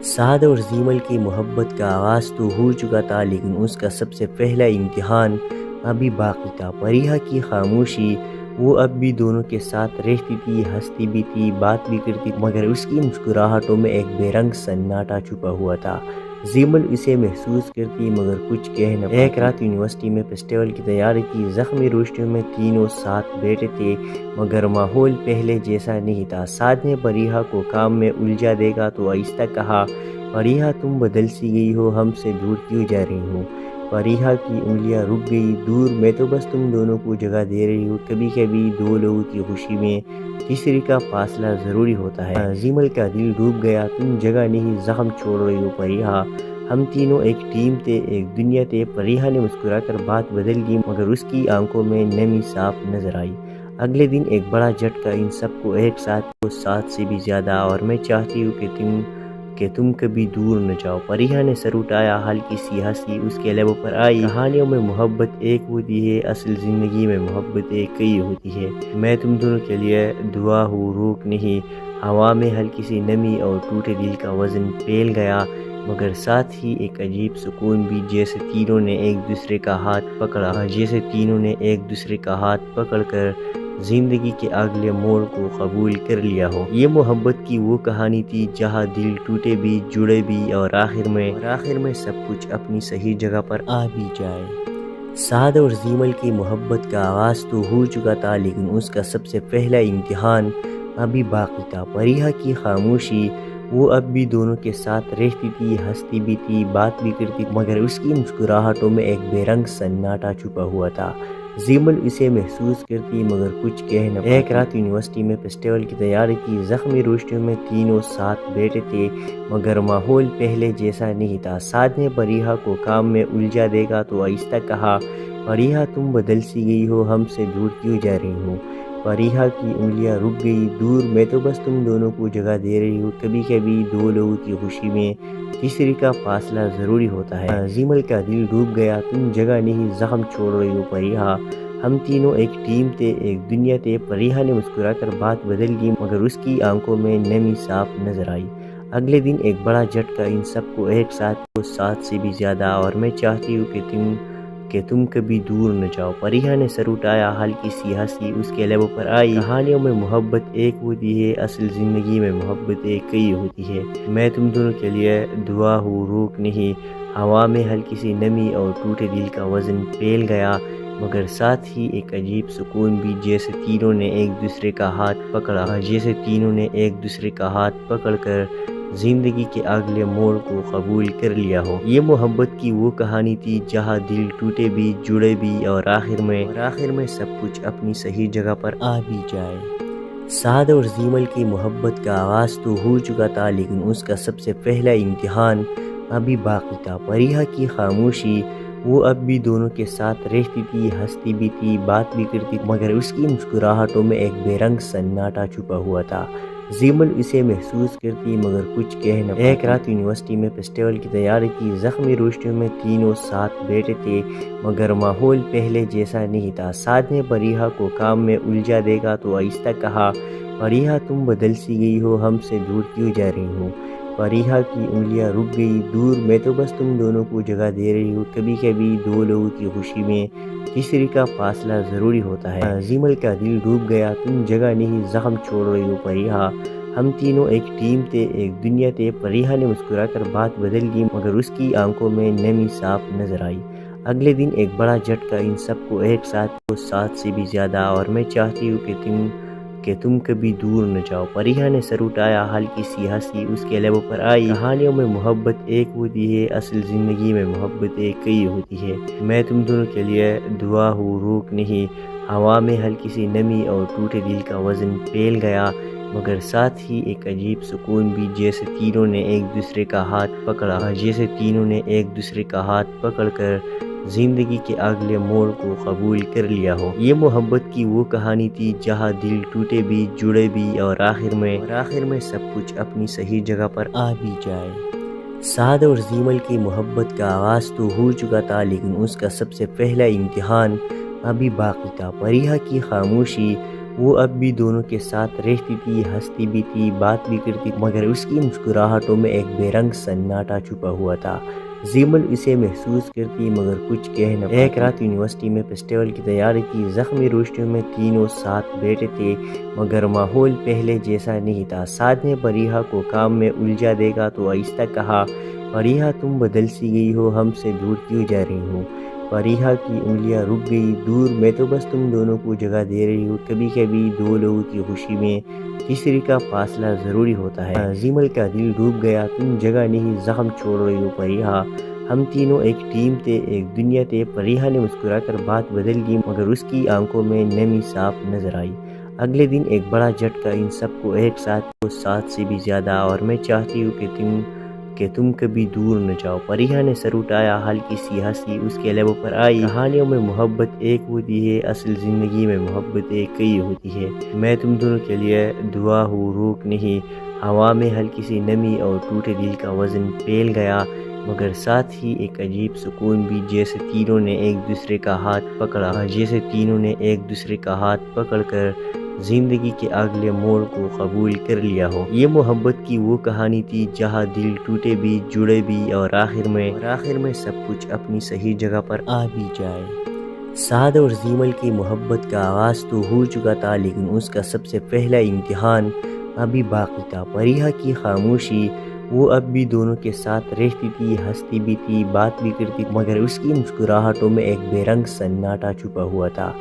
سعد اور زیمل کی محبت کا آغاز تو ہو چکا تھا لیکن اس کا سب سے پہلا امتحان ابھی باقی تھا۔ پریحا کی خاموشی، وہ اب بھی دونوں کے ساتھ رہتی تھی، ہنستی بھی تھی، بات بھی کرتی، مگر اس کی مسکراہٹوں میں ایک بے رنگ سناٹا چھپا ہوا تھا۔ زیمل اسے محسوس کرتی مگر کچھ کہہ نہ پاتی۔ ایک رات یونیورسٹی میں فیسٹیول کی تیاری تھی، زخمی روشنیوں میں تینوں ساتھ بیٹھے تھے مگر ماحول پہلے جیسا نہیں تھا۔ سعد نے پریحا کو کام میں الجھا دے گا تو آہستہ کہا، پریحا تم بدل سی گئی ہو، ہم سے دور کیوں جا رہی ہوں؟ پریحا کی انگلیاں رک گئی، دور میں تو بس تم دونوں کو جگہ دے رہی ہوں، کبھی کبھی دو لوگوں کی خوشی میں تیسری کا فاصلہ ضروری ہوتا ہے۔ زیمل کا دل ڈوب گیا، تم جگہ نہیں زخم چھوڑ رہی ہو پریحا، ہم تینوں ایک ٹیم تھے، ایک دنیا تھے۔ پریحا نے مسکرا کر بات بدل دی مگر اس کی آنکھوں میں نمی صاف نظر آئی۔ اگلے دن ایک بڑا جھٹکا ان سب کو ایک ساتھ سے بھی زیادہ، اور میں چاہتی ہوں کہ تم کبھی دور نہ جاؤ۔ پریحا نے سر اٹھایا، ہلکی سی ہنسی اس کے لبوں پر آئی۔ کہانیوں میں محبت ایک ہوتی ہے، اصل زندگی میں محبت ایک کئی ہوتی ہے۔ میں تم دونوں کے لیے دعا ہوں، روک نہیں۔ ہوا میں ہلکی سی نمی اور ٹوٹے دل کا وزن پھیل گیا مگر ساتھ ہی ایک عجیب سکون بھی، جیسے تینوں نے ایک دوسرے کا ہاتھ پکڑ کر زندگی کے اگلے موڑ کو قبول کر لیا ہو۔ یہ محبت کی وہ کہانی تھی جہاں دل ٹوٹے بھی، جڑے بھی اور آخر میں سب کچھ اپنی صحیح جگہ پر آ بھی جائے۔ سعد اور زیمل کی محبت کا آغاز تو ہو چکا تھا لیکن اس کا سب سے پہلا امتحان ابھی باقی تھا۔ پریحا کی خاموشی، وہ اب بھی دونوں کے ساتھ رہتی تھی، ہنستی بھی تھی، بات بھی کرتی تھی مگر اس کی مسکراہٹوں میں ایک بے رنگ سناٹا چھپا ہوا تھا۔ زیمل اسے محسوس کرتی مگر کچھ کہہ نہ پاتی۔ ایک رات یونیورسٹی میں فیسٹیول کی تیاری تھی، زخمی روشنیوں میں تینوں ساتھ بیٹھے تھے مگر ماحول پہلے جیسا نہیں تھا۔ سعد نے پریحا کو کام میں الجھا دے گا تو آہستہ کہا، پریحا تم بدل سی گئی ہو، ہم سے دور کیوں جا رہی ہوں؟ پریحا کی انگلیاں رک گئی، دور میں تو بس تم دونوں کو جگہ دے رہی ہوں، کبھی کبھی دو لوگوں کی خوشی میں تیسری کا فاصلہ ضروری ہوتا ہے۔ زیمل کا دل ڈوب گیا، تم جگہ نہیں زخم چھوڑ رہی ہو پریحا، ہم تینوں ایک ٹیم تھے، ایک دنیا تھے۔ پریحا نے مسکرا کر بات بدل دی مگر اس کی آنکھوں میں نمی صاف نظر آئی۔ اگلے دن ایک بڑا جھٹکا ان سب کو ایک ساتھ سے بھی زیادہ، اور میں چاہتی ہوں کہ تم کبھی دور نہ جاؤ۔ پریحا نے سر اٹھایا، ہلکی سی ہنسی اس کے لبوں پر آئی۔ کہانیوں میں محبت ایک ہوتی ہے، اصل زندگی میں محبت ایک کئی ہوتی ہے۔ میں تم دونوں کے لیے دعا ہوں، روک نہیں۔ ہوا میں ہلکی سی نمی اور ٹوٹے دل کا وزن پھیل گیا مگر ساتھ ہی ایک عجیب سکون بھی، جیسے تینوں نے ایک دوسرے کا ہاتھ پکڑ کر زندگی کے اگلے موڑ کو قبول کر لیا ہو۔ یہ محبت کی وہ کہانی تھی جہاں دل ٹوٹے بھی، جڑے بھی اور آخر میں سب کچھ اپنی صحیح جگہ پر آ بھی جائے۔ سعد اور زیمل کی محبت کا آغاز تو ہو چکا تھا لیکن اس کا سب سے پہلا امتحان ابھی باقی تھا۔ پریحا کی خاموشی، وہ اب بھی دونوں کے ساتھ رہتی تھی، ہنستی بھی تھی، بات بھی کرتی تھی مگر اس کی مسکراہٹوں میں ایک بے رنگ سناٹا چھپا ہوا تھا۔ زیمل اسے محسوس کرتی مگر کچھ کہہ نہ پاتی۔ ایک رات یونیورسٹی میں فیسٹیول کی تیاری تھی، زخمی روشنیوں میں تینوں ساتھ بیٹھے تھے مگر ماحول پہلے جیسا نہیں تھا۔ سعد نے پریحا کو کام میں الجھا دے گا تو آہستہ کہا، پریحا تم بدل سی گئی ہو، ہم سے دور کیوں جا رہی ہوں؟ پریحا کی انگلیاں رک گئی، دور میں تو بس تم دونوں کو جگہ دے رہی ہوں، کبھی کبھی دو لوگوں کی خوشی میں تیسری کا فاصلہ ضروری ہوتا ہے۔ زیمل کا دل ڈوب گیا، تم جگہ نہیں زخم چھوڑ رہی ہو پریحا، ہم تینوں ایک ٹیم تھے، ایک دنیا تھے۔ پریحا نے مسکرا کر بات بدل دی مگر اس کی آنکھوں میں نمی صاف نظر آئی۔ اگلے دن ایک بڑا جھٹکا ان سب کو ایک ساتھ سے بھی زیادہ، اور میں چاہتی ہوں کہ تم کبھی دور نہ جاؤ۔ پریحا نے سر اٹھایا، ہلکی سی ہنسی اس کے لبوں پر آئی۔ کہانیوں میں محبت ایک ہوتی ہے، اصل زندگی میں محبت ایک کئی ہوتی ہے۔ میں تم دونوں کے لیے دعا ہوں، روک نہیں۔ ہوا میں ہلکی سی نمی اور ٹوٹے دل کا وزن پھیل گیا مگر ساتھ ہی ایک عجیب سکون بھی، جیسے تینوں نے ایک دوسرے کا ہاتھ پکڑ کر زندگی کے اگلے موڑ کو قبول کر لیا ہو۔ یہ محبت کی وہ کہانی تھی جہاں دل ٹوٹے بھی، جڑے بھی اور آخر میں سب کچھ اپنی صحیح جگہ پر آ بھی جائے۔ سعد اور زیمل کی محبت کا آغاز تو ہو چکا تھا لیکن اس کا سب سے پہلا امتحان ابھی باقی تھا۔ پریحا کی خاموشی، وہ اب بھی دونوں کے ساتھ رہتی تھی، ہنستی بھی تھی، بات بھی کرتی تھی مگر اس کی مسکراہٹوں میں ایک بے رنگ سناٹا چھپا ہوا تھا۔ زیمل اسے محسوس کرتی مگر کچھ کہہ نہ پاتی۔ ایک رات یونیورسٹی میں فیسٹیول کی تیاری تھی، زخمی روشنیوں میں تینوں ساتھ بیٹھے تھے مگر ماحول پہلے جیسا نہیں تھا۔ سعد نے پریحا کو کام میں الجھا دے گا تو آہستہ کہا، فریحہ تم بدل سی گئی ہو، ہم سے دور کیوں جا رہی ہوں؟ فریحہ کی انگلیاں رک گئی دور، میں تو بس تم دونوں کو جگہ دے رہی ہوں۔ کبھی کبھی دو لوگوں کی خوشی میں تیسری کا فاصلہ ضروری ہوتا ہے۔ زیمل کا دل ڈوب گیا، تم جگہ نہیں زخم چھوڑ رہی ہو فریحہ، ہم تینوں ایک ٹیم تھے، ایک دنیا تھے۔ فریحہ نے مسکرا کر بات بدل دی، مگر اس کی آنکھوں میں نمی صاف نظر آئی۔ اگلے دن ایک بڑا جھٹکا ان سب کو ایک ساتھ سے بھی زیادہ، اور میں چاہتی ہوں کہ تم کبھی دور نہ جاؤ۔ فریحہ نے سر اٹھایا، ہلکی سی ہنسی اس کے لبوں پر آئی۔ کہانیوں میں محبت ایک ہوتی ہے، اصل زندگی میں محبت ایک کئی ہوتی ہے۔ میں تم دونوں کے لیے دعا ہوں، روک نہیں۔ ہوا میں ہلکی سی نمی اور ٹوٹے دل کا وزن پھیل گیا، مگر ساتھ ہی ایک عجیب سکون بھی، جیسے تینوں نے ایک دوسرے کا ہاتھ پکڑ کر زندگی کے اگلے موڑ کو قبول کر لیا ہو۔ یہ محبت کی وہ کہانی تھی جہاں دل ٹوٹے بھی، جڑے بھی، اور آخر میں سب کچھ اپنی صحیح جگہ پر آ بھی جائے۔ سعد اور زیمل کی محبت کا آغاز تو ہو چکا تھا، لیکن اس کا سب سے پہلا امتحان ابھی باقی تھا۔ فریحہ کی خاموشی، وہ اب بھی دونوں کے ساتھ رہتی تھی، ہنستی بھی تھی، بات بھی کرتی تھی، مگر اس کی مسکراہٹوں میں ایک بے رنگ سناٹا چھپا ہوا تھا۔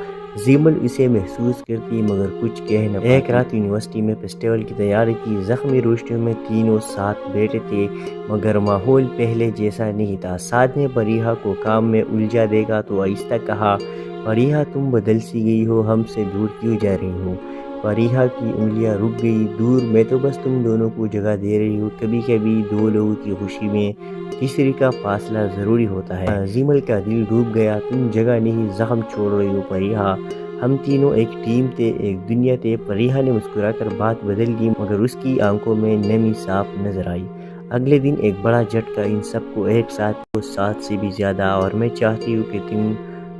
زیمل اسے محسوس کرتی مگر کچھ کہہ نہ پاتی۔ ایک رات یونیورسٹی میں فیسٹیول کی تیاری تھی، زخمی روشنیوں میں تینوں ساتھ بیٹھے تھے، مگر ماحول پہلے جیسا نہیں تھا۔ سعد نے فریحہ کو کام میں الجھا دے گا تو آہستہ کہا، فریحہ تم بدل سی گئی ہو، ہم سے دور کیوں جا رہی ہوں؟ فریحہ کی انگلیاں رک گئی دور، میں تو بس تم دونوں کو جگہ دے رہی ہوں۔ کبھی کبھی دو لوگوں کی خوشی میں تیسری کا فاصلہ ضروری ہوتا ہے۔ زیمل کا دل ڈوب گیا، تم جگہ نہیں زخم چھوڑ رہی ہو فریحہ، ہم تینوں ایک ٹیم تھے، ایک دنیا تھے۔ فریحہ نے مسکرا کر بات بدل دی، مگر اس کی آنکھوں میں نمی صاف نظر آئی۔ اگلے دن ایک بڑا جھٹکا ان سب کو ایک ساتھ سے بھی زیادہ، اور میں چاہتی ہوں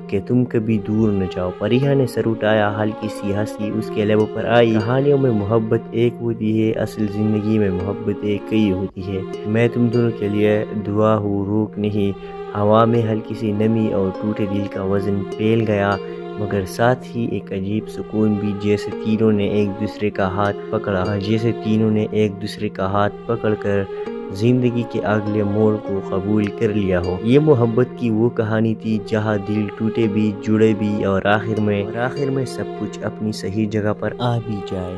کہ تم کبھی دور نہ جاؤ۔ فریحہ نے سر اٹھایا، ہلکی سی ہنسی اس کے لبوں پر آئی۔ کہانیوں میں محبت ایک ہوتی ہے، اصل زندگی میں محبت ایک کئی ہوتی ہے۔ میں تم دونوں کے لیے دعا ہوں، روک نہیں۔ ہوا میں ہلکی سی نمی اور ٹوٹے دل کا وزن پھیل گیا، مگر ساتھ ہی ایک عجیب سکون بھی، جیسے تینوں نے ایک دوسرے کا ہاتھ پکڑ کر زندگی کے اگلے موڑ کو قبول کر لیا ہو۔ یہ محبت کی وہ کہانی تھی جہاں دل ٹوٹے بھی، جڑے بھی، اور آخر میں سب کچھ اپنی صحیح جگہ پر آ بھی جائے۔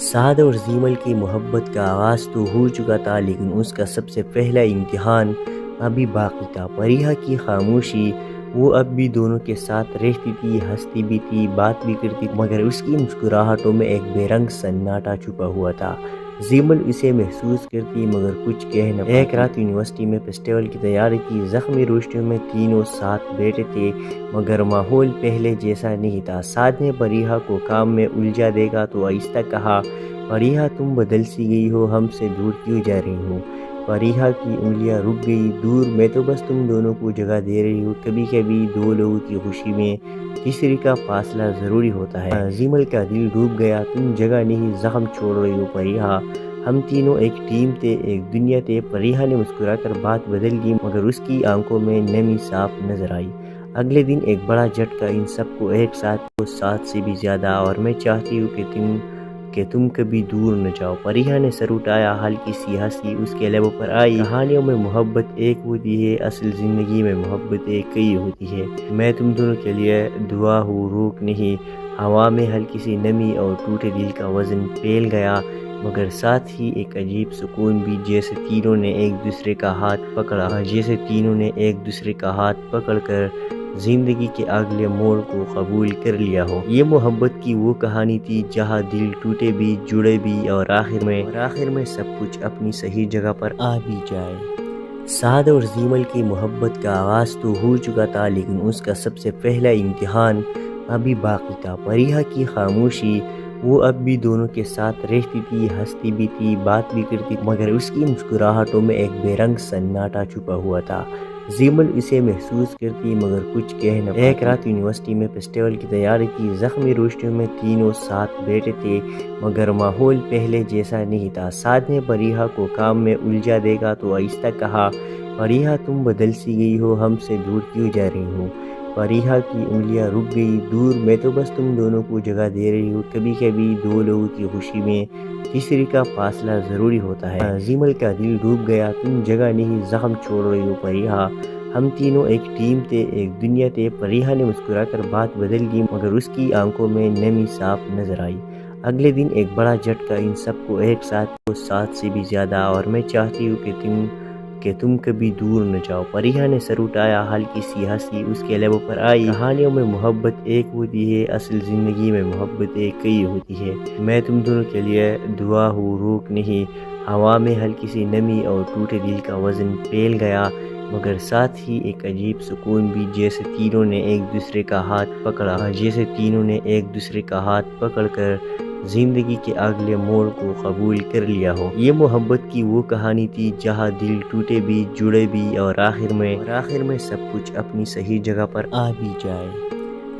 سعد اور زیمل کی محبت کا آغاز تو ہو چکا تھا، لیکن اس کا سب سے پہلا امتحان ابھی باقی تھا۔ فریحہ کی خاموشی، وہ اب بھی دونوں کے ساتھ رہتی تھی، ہنستی بھی تھی، بات بھی کرتی تھی، مگر اس کی مسکراہٹوں میں ایک بے رنگ سناٹا چھپا ہوا تھا۔ زیمل اسے محسوس کرتی مگر کچھ کہہ نہ پاتی۔ ایک رات یونیورسٹی میں فیسٹیول کی تیاری تھی، زخمی روشنیوں میں تینوں ساتھ بیٹھے تھے، مگر ماحول پہلے جیسا نہیں تھا۔ سعد نے فریحہ کو کام میں الجھا دے گا تو آہستہ کہا، فریحہ تم بدل سی گئی ہو، ہم سے دور کیوں جا رہی ہوں؟ فریحہ کی انگلیاں رک گئی دور، میں تو بس تم دونوں کو جگہ دے رہی ہوں۔ کبھی کبھی دو لوگوں کی خوشی میں تیسری کا فاصلہ ضروری ہوتا ہے۔ زیمل کا دل ڈوب گیا، تم جگہ نہیں زخم چھوڑ رہی ہو فریحہ، ہم تینوں ایک ٹیم تھے، ایک دنیا تھے۔ فریحہ نے مسکرا کر بات بدل دی، مگر اس کی آنکھوں میں نمی صاف نظر آئی۔ اگلے دن ایک بڑا جھٹکا ان سب کو ایک ساتھ سے بھی زیادہ، اور میں چاہتی ہوں کہ تم کبھی دور نہ جاؤ۔ فریحہ نے سر اٹھایا، ہلکی سی ہنسی اس کے لبوں پر آئی۔ کہانیوں میں محبت ایک ہوتی ہے، اصل زندگی میں محبت ایک کئی ہوتی ہے۔ میں تم دونوں کے لیے دعا ہوں، روک نہیں۔ ہوا میں ہلکی سی نمی اور ٹوٹے دل کا وزن پھیل گیا، مگر ساتھ ہی ایک عجیب سکون بھی، جیسے تینوں نے ایک دوسرے کا ہاتھ پکڑ کر زندگی کے اگلے موڑ کو قبول کر لیا ہو۔ یہ محبت کی وہ کہانی تھی جہاں دل ٹوٹے بھی، جڑے بھی، اور آخر میں سب کچھ اپنی صحیح جگہ پر آ بھی جائے۔ سعد اور زیمل کی محبت کا آغاز تو ہو چکا تھا، لیکن اس کا سب سے پہلا امتحان ابھی باقی تھا۔ فریحہ کی خاموشی، وہ اب بھی دونوں کے ساتھ رہتی تھی، ہنستی بھی تھی، بات بھی کرتی تھی، مگر اس کی مسکراہٹوں میں ایک بے رنگ سناٹا چھپا ہوا تھا۔ زیمل اسے محسوس کرتی مگر کچھ کہہ نہ پاتی۔ ایک رات یونیورسٹی میں فیسٹیول کی تیاری تھی، زخمی روشنیوں میں تینوں ساتھ بیٹھے تھے، مگر ماحول پہلے جیسا نہیں تھا۔ سعد نے فریحہ کو کام میں الجھا دے گا تو آہستہ کہا، فریحہ تم بدل سی گئی ہو، ہم سے دور کیوں جا رہی ہوں؟ فریحہ کی انگلیاں رک گئی. دور میں تو بس تم دونوں کو جگہ دے رہی ہو. کبھی کبھی دو لوگوں کی خوشی میں تیسری کا فاصلہ ضروری ہوتا ہے. زیمل کا دل ڈوب گیا. تم جگہ نہیں زخم چھوڑ رہی ہو فریحہ. ہم تینوں ایک ٹیم تھے، ایک دنیا تھے. فریحہ نے مسکرا کر بات بدل دی مگر اس کی آنکھوں میں نمی صاف نظر آئی. اگلے دن ایک بڑا جھٹکا ان سب کو ایک ساتھ سے بھی زیادہ. اور میں چاہتی ہوں کہ تم کبھی دور نہ جاؤ. فریحہ نے سر اٹھایا. ہلکی سی ہنسی اس کے لبوں پر آئی. کہانیوں میں محبت ایک ہوتی ہے، اصل زندگی میں محبت ایک کئی ہوتی ہے. میں تم دونوں کے لیے دعا ہوں، روک نہیں. ہوا میں ہلکی سی نمی اور ٹوٹے دل کا وزن پھیل گیا مگر ساتھ ہی ایک عجیب سکون بھی، جیسے تینوں نے ایک دوسرے کا ہاتھ پکڑ کر زندگی کے اگلے موڑ کو قبول کر لیا ہو. یہ محبت کی وہ کہانی تھی جہاں دل ٹوٹے بھی، جڑے بھی اور آخر میں سب کچھ اپنی صحیح جگہ پر آ بھی جائے.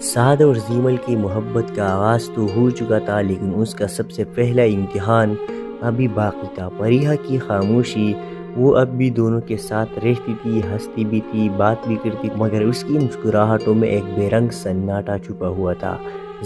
سعد اور زیمل کی محبت کا آغاز تو ہو چکا تھا لیکن اس کا سب سے پہلا امتحان ابھی باقی تھا. فریحہ کی خاموشی، وہ اب بھی دونوں کے ساتھ رہتی تھی، ہنستی بھی تھی، بات بھی کرتی تھی مگر اس کی مسکراہٹوں میں ایک بے رنگ سناٹا چھپا ہوا تھا.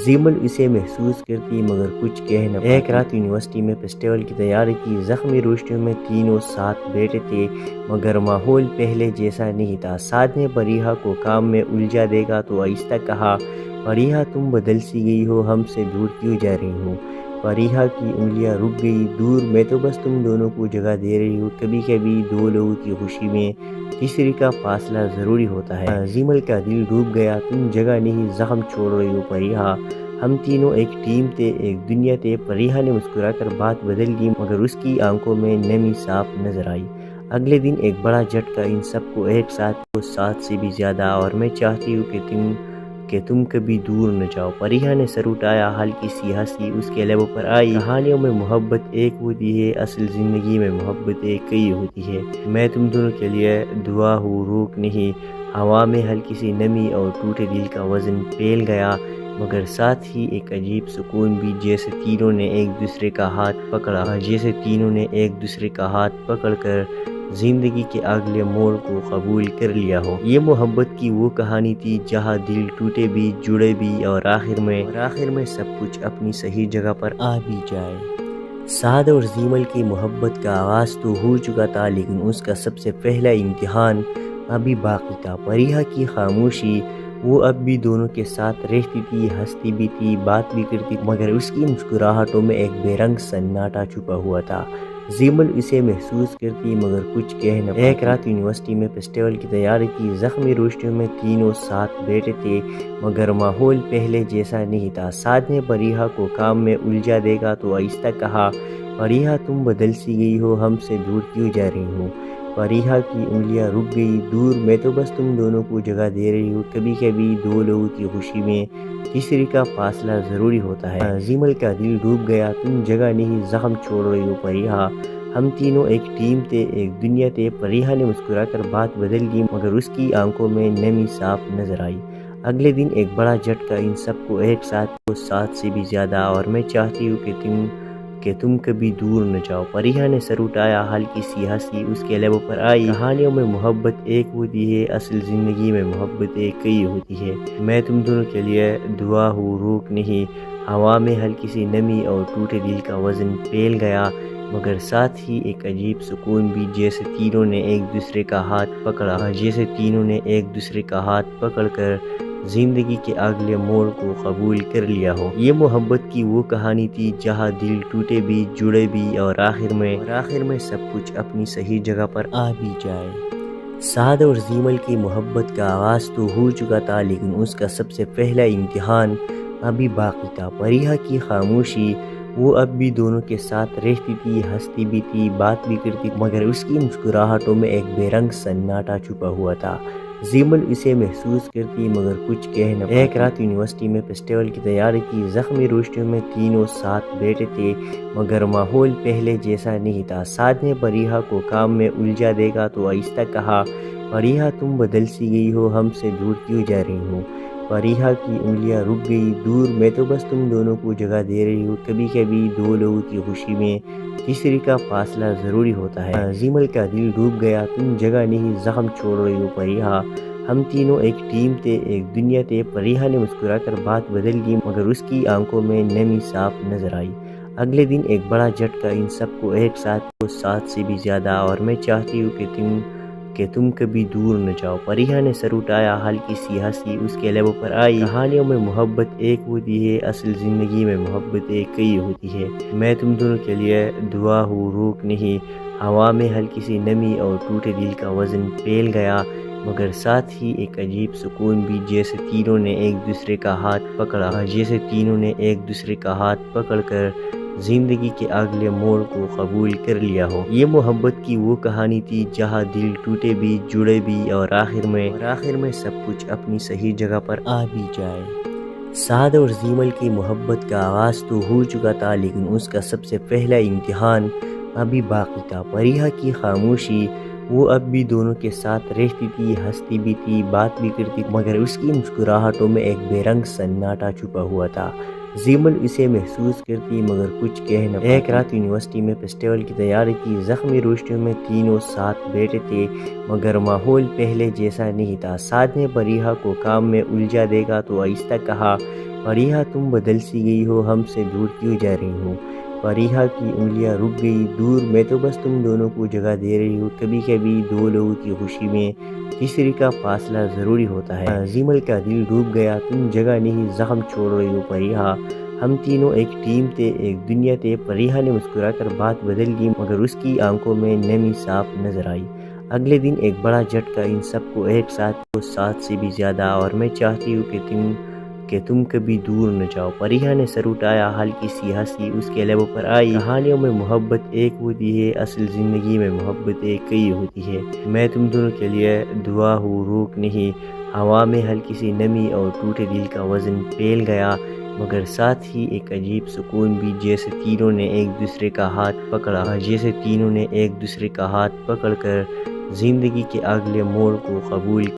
زیمل اسے محسوس کرتی مگر کچھ کہہ نہ پاتی. ایک رات یونیورسٹی میں فیسٹیول کی تیاری کی. زخمی روشنیوں میں تینوں ساتھ بیٹھے تھے مگر ماحول پہلے جیسا نہیں تھا. سعد نے فریحہ کو کام میں الجھا دے گا تو آہستہ کہا، فریحہ تم بدل سی گئی ہو، ہم سے دور کیوں جا رہی ہو. فریحہ کی انگلیاں رک گئی. دور میں تو بس تم دونوں کو جگہ دے رہی ہو. کبھی کبھی دو لوگوں کی خوشی میں تیسری کا فاصلہ ضروری ہوتا ہے. زیمل کا دل ڈوب گیا. تم جگہ نہیں زخم چھوڑ رہی ہو فریحہ. ہم تینوں ایک ٹیم تھے، ایک دنیا تھے. فریحہ نے مسکرا کر بات بدل دی مگر اس کی آنکھوں میں نمی صاف نظر آئی. اگلے دن ایک بڑا جھٹکا ان سب کو ایک ساتھ سے بھی زیادہ. اور میں چاہتی ہوں کہ تم کبھی دور نہ جاؤ. فریحہ نے سر اٹھایا. ہلکی سی ہنسی اس کے لبوں پر آئی. کہانیوں میں محبت ایک ہوتی ہے، اصل زندگی میں محبت ایک کئی ہوتی ہے. میں تم دونوں کے لیے دعا ہوں، روک نہیں. ہوا میں ہلکی سی نمی اور ٹوٹے دل کا وزن پھیل گیا مگر ساتھ ہی ایک عجیب سکون بھی، جیسے تینوں نے ایک دوسرے کا ہاتھ پکڑ کر زندگی کے اگلے موڑ کو قبول کر لیا ہو. یہ محبت کی وہ کہانی تھی جہاں دل ٹوٹے بھی، جڑے بھی اور آخر میں سب کچھ اپنی صحیح جگہ پر آ بھی جائے. سعد اور زیمل کی محبت کا آغاز تو ہو چکا تھا لیکن اس کا سب سے پہلا امتحان ابھی باقی تھا. فریحہ کی خاموشی، وہ اب بھی دونوں کے ساتھ رہتی تھی، ہنستی بھی تھی، بات بھی کرتی تھی مگر اس کی مسکراہٹوں میں ایک بے رنگ سناٹا چھپا ہوا تھا. زیمل اسے محسوس کرتی مگر کچھ کہہ نہ پاتی. ایک رات یونیورسٹی میں فیسٹیول کی تیاری کی. زخمی روشنیوں میں تینوں ساتھ بیٹھے تھے مگر ماحول پہلے جیسا نہیں تھا. سعد نے فریحہ کو کام میں الجھا دے گا تو آہستہ کہا، فریحہ تم بدل سی گئی ہو، ہم سے دور کیوں جا رہی ہو. فریحہ کی انگلیاں رک گئی. دور میں تو بس تم دونوں کو جگہ دے رہی ہو. کبھی کبھی دو لوگوں کی خوشی میں تیسری کا فاصلہ ضروری ہوتا ہے. زیمل کا دل ڈوب گیا. تم جگہ نہیں زخم چھوڑ رہی ہو فریحہ. ہم تینوں ایک ٹیم تھے، ایک دنیا تھے. فریحہ نے مسکرا کر بات بدل دی مگر اس کی آنکھوں میں نمی صاف نظر آئی. اگلے دن ایک بڑا جھٹکا ان سب کو ایک ساتھ سے بھی زیادہ. اور میں چاہتی ہوں کہ تم کبھی دور نہ جاؤ. فریحہ نے سر اٹھایا. ہلکی سی ہنسی اس کے لبوں پر آئی. کہانیوں میں محبت ایک ہوتی ہے، اصل زندگی میں محبت ایک کئی ہوتی ہے. میں تم دونوں کے لیے دعا ہوں، روک نہیں. ہوا میں ہلکی سی نمی اور ٹوٹے دل کا وزن پھیل گیا مگر ساتھ ہی ایک عجیب سکون بھی، جیسے تینوں نے ایک دوسرے کا ہاتھ پکڑ کر زندگی کے اگلے موڑ کو قبول کر لیا ہو. یہ محبت کی وہ کہانی تھی جہاں دل ٹوٹے بھی، جڑے بھی اور آخر میں سب کچھ اپنی صحیح جگہ پر آ بھی جائے. سعد اور زیمل کی محبت کا آغاز تو ہو چکا تھا لیکن اس کا سب سے پہلا امتحان ابھی باقی تھا. فریحہ کی خاموشی، وہ اب بھی دونوں کے ساتھ رہتی تھی، ہنستی بھی تھی، بات بھی کرتی تھی مگر اس کی مسکراہٹوں میں ایک بے رنگ سناٹا چھپا ہوا تھا. زیمل اسے محسوس کرتی مگر کچھ کہہ نہ پاتی. ایک رات یونیورسٹی میں فیسٹیول کی تیاری کی. زخمی روشنیوں میں تینوں ساتھ بیٹھے تھے مگر ماحول پہلے جیسا نہیں تھا. سعد نے فریحہ کو کام میں الجھا دے گا تو آہستہ کہا، فریحہ تم بدل سی گئی ہو، ہم سے دور کیوں جا رہی ہو. فریحہ کی انگلیاں رک گئی. دور میں تو بس تم دونوں کو جگہ دے رہی ہو. کبھی کبھی دو لوگوں کی خوشی میں تیسری کا فاصلہ ضروری ہوتا ہے. زیمل کا دل ڈوب گیا. تم جگہ نہیں زخم چھوڑ رہی ہو فریحہ. ہم تینوں ایک ٹیم تھے، ایک دنیا تھے۔ فریحہ نے مسکرا کر بات بدل دی مگر اس کی آنکھوں میں نمی صاف نظر آئی۔ اگلے دن ایک بڑا جھٹکا ان سب کو ایک ساتھ سے بھی زیادہ، اور میں چاہتی ہوں کہ تم کبھی دور نہ جاؤ۔ فریحہ نے سر اٹھایا، ہلکی سی ہنسی اس کے لبوں پر آئی۔ کہانیوں میں محبت ایک ہوتی ہے، اصل زندگی میں محبت ایک کئی ہوتی ہے۔ میں تم دونوں کے لیے دعا ہوں، روک نہیں۔ ہوا میں ہلکی سی نمی اور ٹوٹے دل کا وزن پھیل گیا، مگر ساتھ ہی ایک عجیب سکون بھی، جیسے تینوں نے ایک دوسرے کا ہاتھ پکڑ کر زندگی کے اگلے موڑ کو قبول کر لیا ہو۔ یہ محبت کی وہ کہانی تھی جہاں دل ٹوٹے بھی، جڑے بھی، اور آخر میں سب کچھ اپنی صحیح جگہ پر آ بھی جائے۔ سعد اور زیمل کی محبت کا آغاز تو ہو چکا تھا، لیکن اس کا سب سے پہلا امتحان ابھی باقی تھا۔ فریحہ کی خاموشی، وہ اب بھی دونوں کے ساتھ رہتی تھی، ہنستی بھی تھی، بات بھی کرتی تھی، مگر اس کی مسکراہٹوں میں ایک بے رنگ سناٹا چھپا ہوا تھا۔ زیمل اسے محسوس کرتی مگر کچھ کہہ نہ پاتی۔ ایک رات یونیورسٹی میں فیسٹیول کی تیاری تھی، زخمی روشنیوں میں تینوں ساتھ بیٹھے تھے، مگر ماحول پہلے جیسا نہیں تھا۔ سعد نے فریحہ کو کام میں الجھا دیکھا تو آہستہ کہا، فریحہ تم بدل سی گئی ہو، ہم سے دور کیوں جا رہی ہو؟ فریحہ کی انگلیاں رک گئی۔ دور، میں تو بس تم دونوں کو جگہ دے رہی ہوں، کبھی کبھی دو لوگوں کی خوشی میں تیسری کا فاصلہ ضروری ہوتا ہے۔ زیمل کا دل ڈوب گیا، تم جگہ نہیں زخم چھوڑ رہی ہو فریحہ، ہم تینوں ایک ٹیم تھے، ایک دنیا تھے۔ فریحہ نے مسکرا کر بات بدل دی مگر اس کی آنکھوں میں نمی صاف نظر آئی۔ اگلے دن ایک بڑا جھٹکا ان سب کو ایک ساتھ سے بھی زیادہ، اور میں چاہتی ہوں کہ تم کبھی دور نہ جاؤ۔ فریحہ نے سر اٹھایا، ہلکی سی ہنسی اس کے لبوں پر آئی۔ کہانیوں میں محبت ایک ہوتی ہے، اصل زندگی میں محبت ایک کئی ہوتی ہے۔ میں تم دونوں کے لیے دعا ہوں، روک نہیں۔ ہوا میں ہلکی سی نمی اور ٹوٹے دل کا وزن پھیل گیا، مگر ساتھ ہی ایک عجیب سکون بھی، جیسے تینوں نے ایک دوسرے کا ہاتھ پکڑ کر زندگی کے اگلے موڑ کو قبول